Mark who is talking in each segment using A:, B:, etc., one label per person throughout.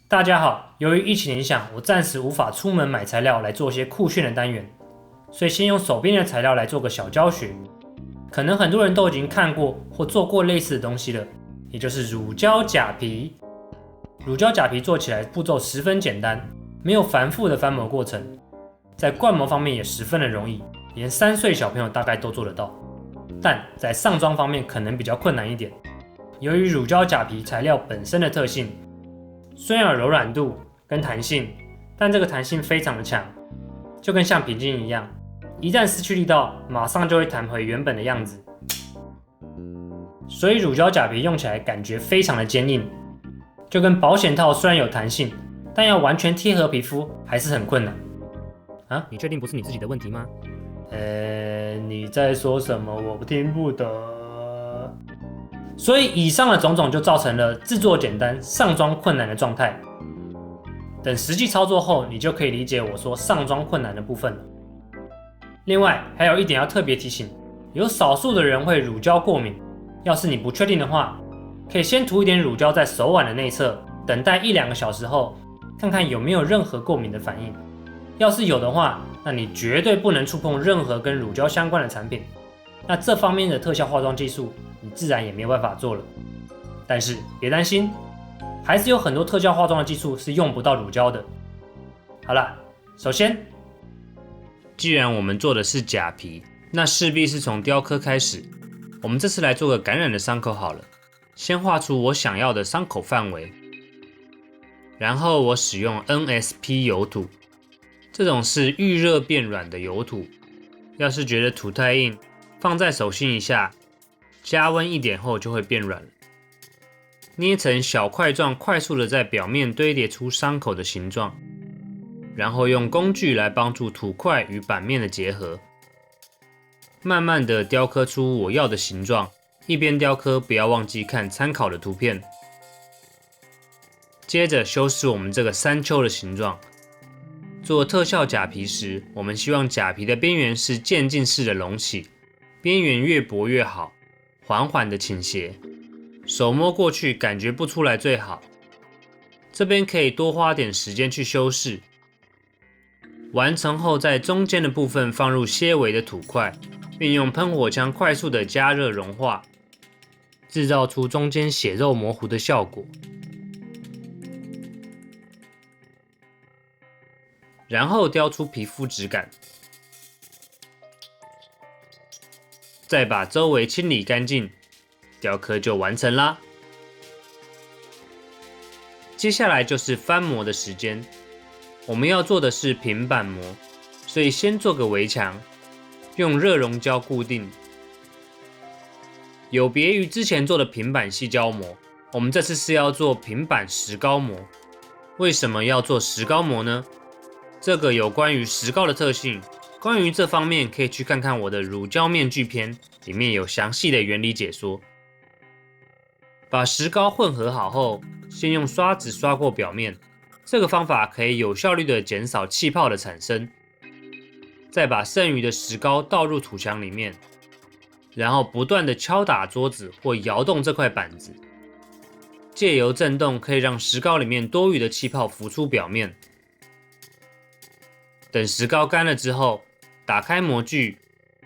A: 大家好，由于疫情影响，我暂时无法出门买材料来做些酷炫的单元，所以先用手边的材料来做个小教学。可能很多人都已经看过或做过类似的东西了，也就是乳胶假皮。乳胶假皮做起来步骤十分简单，没有繁复的翻模过程，在灌模方面也十分的容易，连3岁小朋友大概都做得到。但在上妆方面可能比较困难一点，由于乳胶假皮材料本身的特性，虽然有柔软度跟弹性，但这个弹性非常的强，就跟橡皮筋一样，一旦失去力道，马上就会弹回原本的样子。所以乳胶假皮用起来感觉非常的坚硬，就跟保险套虽然有弹性，但要完全贴合皮肤还是很困难。
B: 啊，你确定不是你自己的问题吗？
A: 你在说什么？我听不懂。所以以上的种种就造成了制作简单、上妆困难的状态。等实际操作后，你就可以理解我说上妆困难的部分了。另外，还有一点要特别提醒，有少数的人会乳胶过敏，要是你不确定的话，可以先涂一点乳胶在手腕的内侧，等待1-2个小时后，看看有没有任何过敏的反应。要是有的话，那你绝对不能触碰任何跟乳胶相关的产品。那这方面的特效化妆技术，你自然也没有办法做了。但是别担心，还是有很多特效化妆的技术是用不到乳胶的。好了，首先，既然我们做的是假皮，那势必是从雕刻开始。我们这次来做个感染的伤口好了，先画出我想要的伤口范围，然后我使用 NSP 油土，这种是遇热变软的油土。要是觉得土太硬，放在手心一下，加温一点后就会变软了。捏成小块状，快速的在表面堆叠出伤口的形状，然后用工具来帮助土块与板面的结合，慢慢的雕刻出我要的形状。一边雕刻不要忘记看参考的图片。接着修饰我们这个山丘的形状。做特效假皮时，我们希望假皮的边缘是渐进式的隆起，边缘越薄越好，缓缓的倾斜，手摸过去感觉不出来最好。这边可以多花点时间去修饰。完成后，在中间的部分放入些微的土块，并用喷火枪快速的加热融化，制造出中间血肉模糊的效果。然后雕出皮肤质感，再把周围清理干净，雕刻就完成啦。接下来就是翻模的时间，我们要做的是平板模，所以先做个围墙，用热熔胶固定。有别于之前做的平板细胶模，我们这次是要做平板石膏模。为什么要做石膏模呢？这个有关于石膏的特性，关于这方面可以去看看我的乳胶面具篇，里面有详细的原理解说。把石膏混合好后，先用刷子刷过表面，这个方法可以有效率的减少气泡的产生。再把剩余的石膏倒入土墙里面，然后不断的敲打桌子或摇动这块板子，借由震动可以让石膏里面多余的气泡浮出表面。等石膏干了之后，打开模具，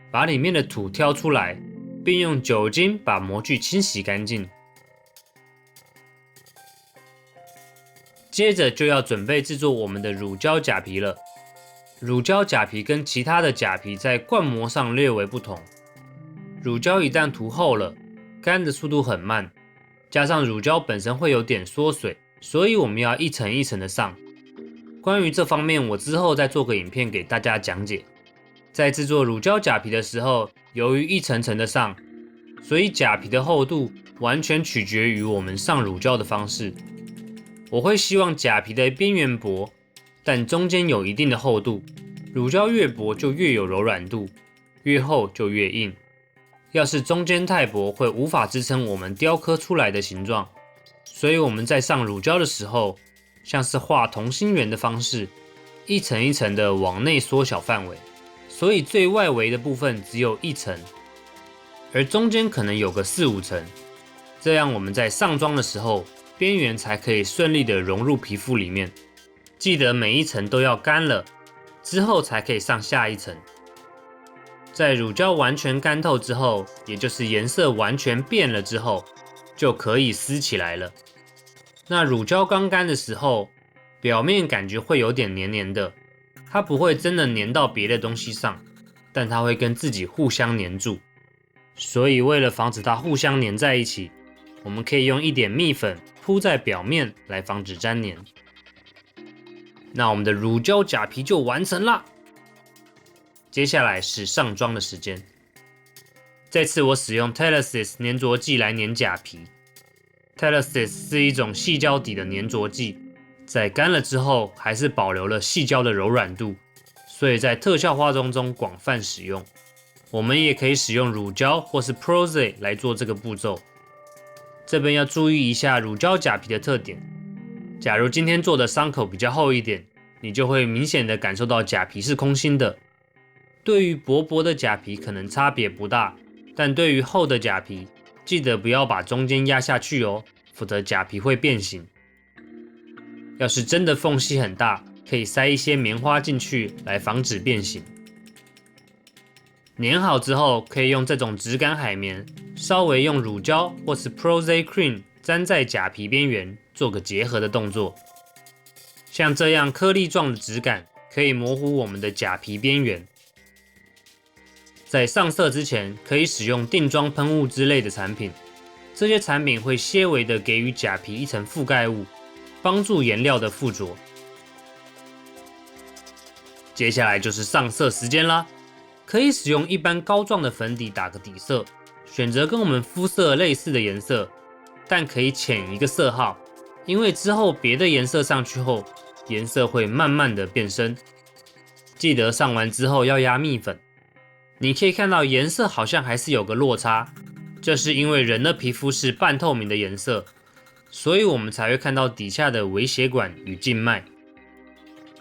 A: 把里面的土挑出来，并用酒精把模具清洗干净。接着就要准备制作我们的乳胶假皮了。乳胶假皮跟其他的假皮在灌模上略为不同。乳胶一旦涂厚了，干的速度很慢，加上乳胶本身会有点缩水，所以我们要一层一层的上。关于这方面，我之后再做个影片给大家讲解。在制作乳胶假皮的时候，由于一层层的上，所以假皮的厚度完全取决于我们上乳胶的方式。我会希望假皮的边缘薄，但中间有一定的厚度。乳胶越薄就越有柔软度，越厚就越硬。要是中间太薄，会无法支撑我们雕刻出来的形状。所以我们在上乳胶的时候，像是画同心圆的方式，一层一层的往内缩小范围，所以最外围的部分只有1层，而中间可能有个4-5层，这样我们在上妆的时候边缘才可以顺利的融入皮肤里面。记得每一层都要干了，之后才可以上下一层。在乳胶完全干透之后，也就是颜色完全变了之后，就可以撕起来了。那乳胶刚干的时候，表面感觉会有点黏黏的，它不会真的黏到别的东西上，但它会跟自己互相黏住。所以为了防止它互相黏在一起，我们可以用一点蜜粉铺在表面来防止粘黏。那我们的乳胶假皮就完成啦。接下来是上妆的时间。这次我使用 Telesis 粘着剂来粘假皮。Telesis 是一种细胶底的粘着剂，在干了之后还是保留了细胶的柔软度，所以在特效化妆中广泛使用。我们也可以使用乳胶或是 Prozay 来做这个步骤。这边要注意一下乳胶假皮的特点。假如今天做的伤口比较厚一点，你就会明显的感受到假皮是空心的。对于薄薄的假皮可能差别不大，但对于厚的假皮，记得不要把中间压下去哦，否则假皮会变形。要是真的缝隙很大，可以塞一些棉花进去来防止变形。粘好之后，可以用这种质感海绵，稍微用乳胶或是 Prozay Cream 粘在假皮边缘，做个结合的动作。像这样颗粒状的质感，可以模糊我们的假皮边缘。在上色之前，可以使用定妆喷雾之类的产品，这些产品会些微的给予假皮一层覆盖物，帮助颜料的附着。接下来就是上色时间啦，可以使用一般膏状的粉底打个底色，选择跟我们肤色类似的颜色，但可以浅一个色号，因为之后别的颜色上去后，颜色会慢慢的变深。记得上完之后要压蜜粉。你可以看到颜色好像还是有个落差，这是因为人的皮肤是半透明的颜色，所以我们才会看到底下的微血管与静脉。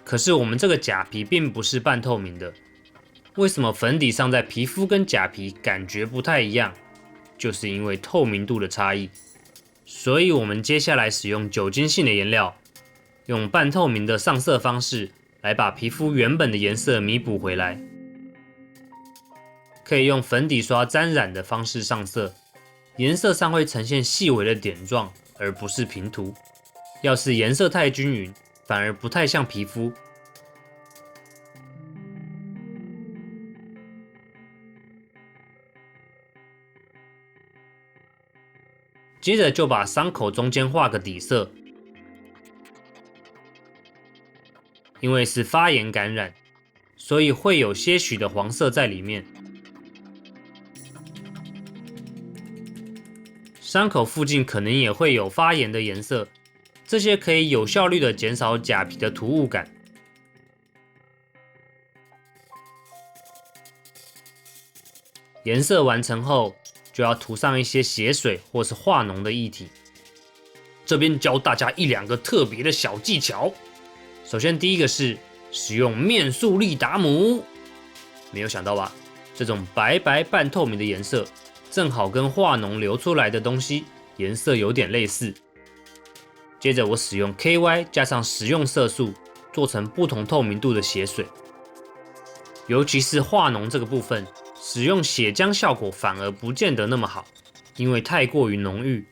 A: 可是我们这个假皮并不是半透明的，为什么粉底上在皮肤跟假皮感觉不太一样？就是因为透明度的差异。所以我们接下来使用酒精性的颜料，用半透明的上色方式来把皮肤原本的颜色弥补回来。可以用粉底刷沾染的方式上色，颜色上会呈现细微的点状，而不是平涂。要是颜色太均匀，反而不太像皮肤。接着就把伤口中间画个底色，因为是发炎感染，所以会有些许的黄色在里面。伤口附近可能也会有发炎的颜色，这些可以有效率的减少假皮的突兀感。颜色完成后，就要涂上一些血水或是化脓的液体。这边教大家一两个特别的小技巧。首先第一个是使用面速力达姆，没有想到吧？这种白白半透明的颜色，正好跟化脓流出来的东西颜色有点类似。接着我使用 KY 加上食用色素，做成不同透明度的血水。尤其是化脓这个部分，使用血浆效果反而不见得那么好，因为太过于浓郁。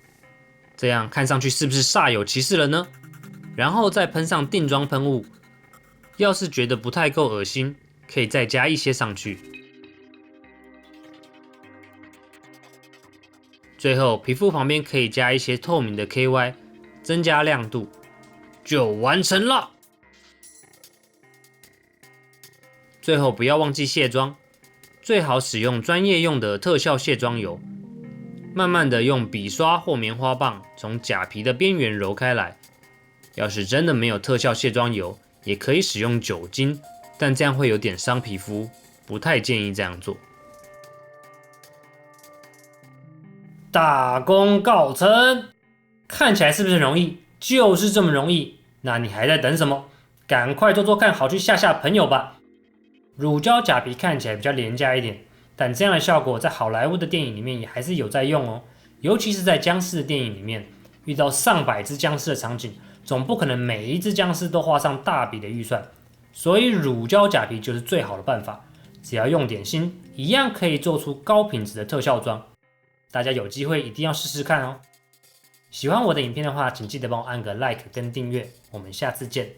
A: 这样看上去是不是煞有其事了呢？然后再喷上定妆喷雾，要是觉得不太够恶心，可以再加一些上去。最后皮肤旁边可以加一些透明的 KY， 增加亮度，就完成了。最后不要忘记卸妆，最好使用专业用的特效卸妆油，慢慢的用笔刷或棉花棒从假皮的边缘揉开来。要是真的没有特效卸妆油，也可以使用酒精，但这样会有点伤皮肤，不太建议这样做。大功告成，看起来是不是很容易？就是这么容易，那你还在等什么？赶快做做看好去吓吓朋友吧。乳胶假皮看起来比较廉价一点，但这样的效果在好莱坞的电影里面也还是有在用哦，尤其是在僵尸的电影里面，遇到上百只僵尸的场景，总不可能每一只僵尸都花上大笔的预算，所以乳胶假皮就是最好的办法。只要用点心，一样可以做出高品质的特效妆。大家有机会一定要试试看哦！喜欢我的影片的话，请记得帮我按个 like 跟订阅，我们下次见。